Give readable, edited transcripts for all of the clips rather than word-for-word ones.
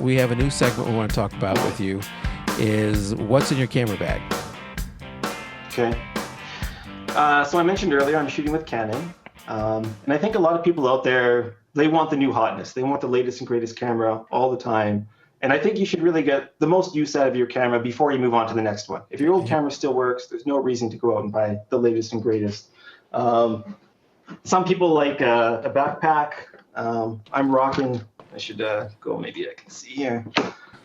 we have a new segment we want to talk about with you. Is what's in your camera bag? Okay. So I mentioned earlier I'm shooting with Canon, and I think a lot of people out there, they want the new hotness. They want the latest and greatest camera all the time. And I think you should really get the most use out of your camera before you move on to the next one. If your old camera still works, there's no reason to go out and buy the latest and greatest. Some people like a backpack. I'm rocking, I should go, maybe I can see here.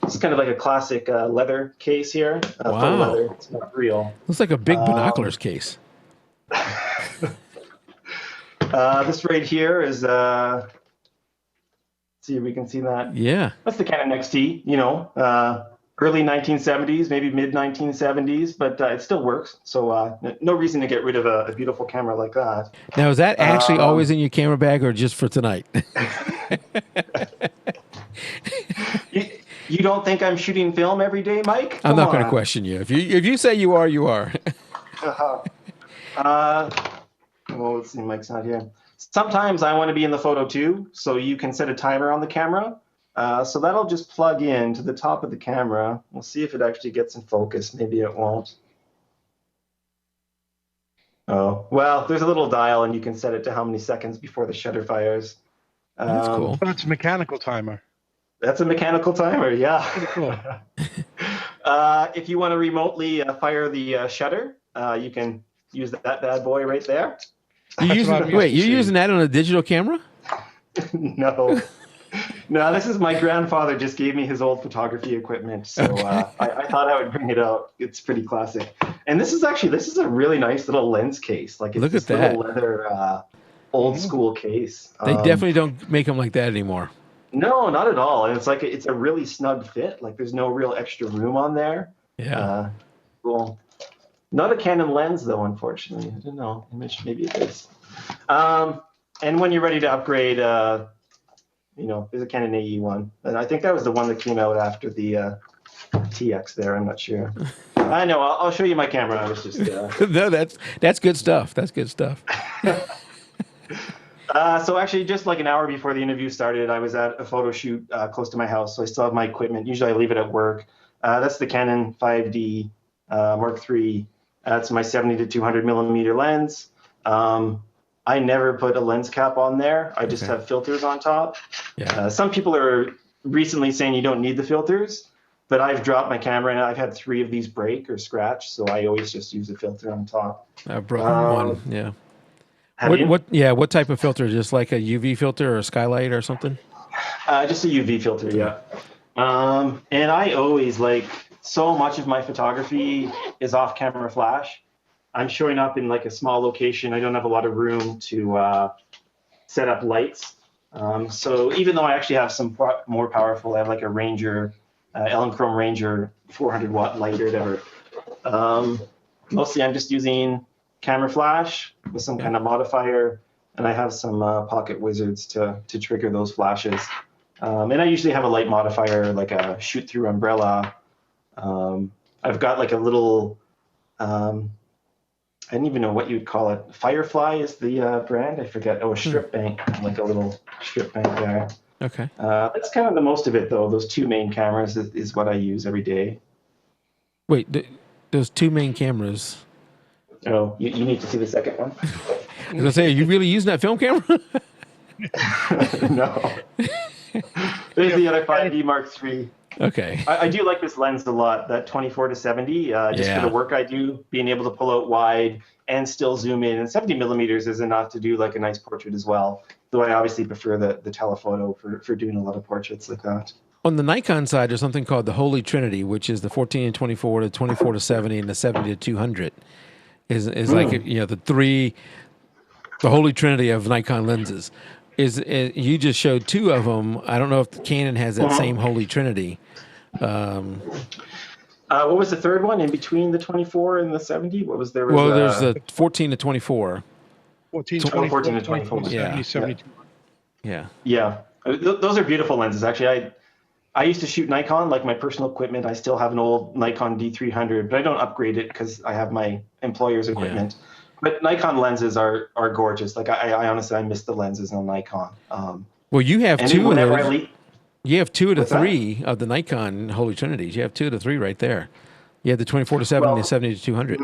It's kind of like a classic leather case here. Wow. Faux leather. It's not real. Looks like a big binoculars case. This right here is, see if we can see that. Yeah. That's the Canon XT, early 1970s, maybe mid 1970s, but it still works. So no reason to get rid of a beautiful camera like that. Now, is that actually always in your camera bag or just for tonight? You don't think I'm shooting film every day, Mike? I'm not going to question you. If you say you are, you are. Well, let's see, Mike's not here. Sometimes I want to be in the photo too, so you can set a timer on the camera. So that'll just plug in to the top of the camera. We'll see if it actually gets in focus. Maybe it won't. Oh, well, there's a little dial and you can set it to how many seconds before the shutter fires. That's cool. But it's a mechanical timer. That's a mechanical timer, yeah. Cool. If you want to remotely fire the shutter, you can use that bad boy right there. You're using that on a digital camera? No. No, this is my grandfather just gave me his old photography equipment. So I thought I would bring it out. It's pretty classic. And this is a really nice little lens case. Like it's Look at this that. little leather old school case. They definitely don't make them like that anymore. No, not at all. And it's a really snug fit. Like there's no real extra room on there. Yeah. Cool. Not a Canon lens though, unfortunately. I don't know. Maybe it is. And when you're ready to upgrade, there's a Canon AE one. And I think that was the one that came out after the TX there. I'm not sure. I know. I'll show you my camera. I was just. No, that's good stuff. That's good stuff. So actually, just like an hour before the interview started, I was at a photo shoot close to my house. So I still have my equipment. Usually I leave it at work. That's the Canon 5D Mark III. That's my 70 to 200 millimeter lens. I never put a lens cap on there. I just have filters on top. Yeah. Some people are recently saying you don't need the filters, but I've dropped my camera and I've had 3 of these break or scratch, so I always just use a filter on top. I've broken one. Yeah. Have you? What type of filter? Just like a UV filter or a skylight or something? Just a UV filter, yeah. And I always so much of my photography is off camera flash. I'm showing up in like a small location. I don't have a lot of room to set up lights. So even though I actually have some more powerful, I have like a Ranger, Elechrome Ranger 400 watt light or whatever. Mostly I'm just using camera flash with some kind of modifier, and I have some pocket wizards to trigger those flashes. And I usually have a light modifier, like a shoot through umbrella. I've got like a little, I don't even know what you'd call it. Firefly is the brand. I forget. Oh, a strip bank, like a little strip bank there. Okay. That's kind of the most of it, though. Those 2 main cameras is what I use every day. Wait, those 2 main cameras. Oh, you need to see the second one? I was going to say, are you really using that film camera? No. There's the other 5D Mark III. Okay. I do like this lens a lot, that 24 to 70, just for the work I do, being able to pull out wide and still zoom in. And 70 millimeters is enough to do like a nice portrait as well, though I obviously prefer the telephoto for doing a lot of portraits like that. On the Nikon side, there's something called the Holy Trinity, which is the 14 and 24 to 24 to 70 and the 70 to 200. Is like, the Holy Trinity of Nikon lenses. You just showed 2 of them. I don't know if Canon has that same Holy Trinity. What was the third one in between the 24 and the 70? What was there? There's the 14 to 24. 14 to 24. 70, 72. Yeah. Those are beautiful lenses. Actually, I used to shoot Nikon, like my personal equipment. I still have an old Nikon D300, but I don't upgrade it because I have my employer's equipment. Yeah. But Nikon lenses are gorgeous. Like I honestly, I miss the lenses on Nikon. Well, you have 2 of those. You have two of the What's that? three of the Nikon Holy Trinities. You have two of the three right there. You have the 24 to 70 and the 70 to 200.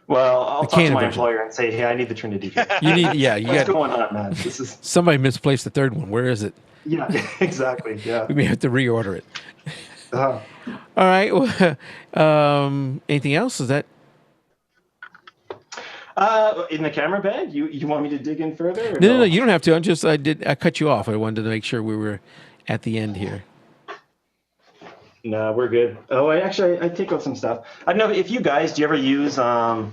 Well, I'll talk to Canon my version. employer and say, hey, I need the Trinity here. You need, yeah, you What's got going on, man? This is somebody misplaced the third one. Where is it? yeah, exactly. Yeah. We may have to reorder it. Uh, All right. Well, anything else? Is that in the camera bag, you want me to dig in further? Or no? You don't have to. I cut you off. I wanted to make sure we were at the end here. No, we're good. Oh, I take out some stuff. I don't know if you guys, do you ever use a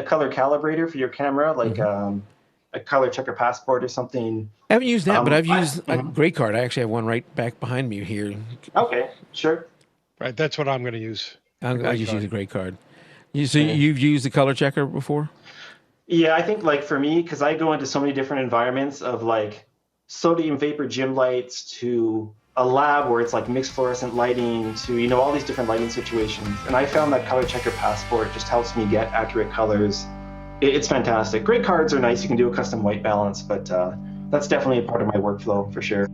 color calibrator for your camera, like a color checker passport or something? I haven't used that, but I've used a mhm. Gray Card. I actually have one right back behind me here. Okay, sure. Right, that's what I'm going to use. I Gray just Card. use a Gray Card. So you've used the color checker before? Yeah, I think like for me, because I go into so many different environments of like sodium vapor gym lights to a lab where it's like mixed fluorescent lighting to, all these different lighting situations. And I found that color checker passport just helps me get accurate colors. It's fantastic. Gray cards are nice. You can do a custom white balance, but that's definitely a part of my workflow for sure.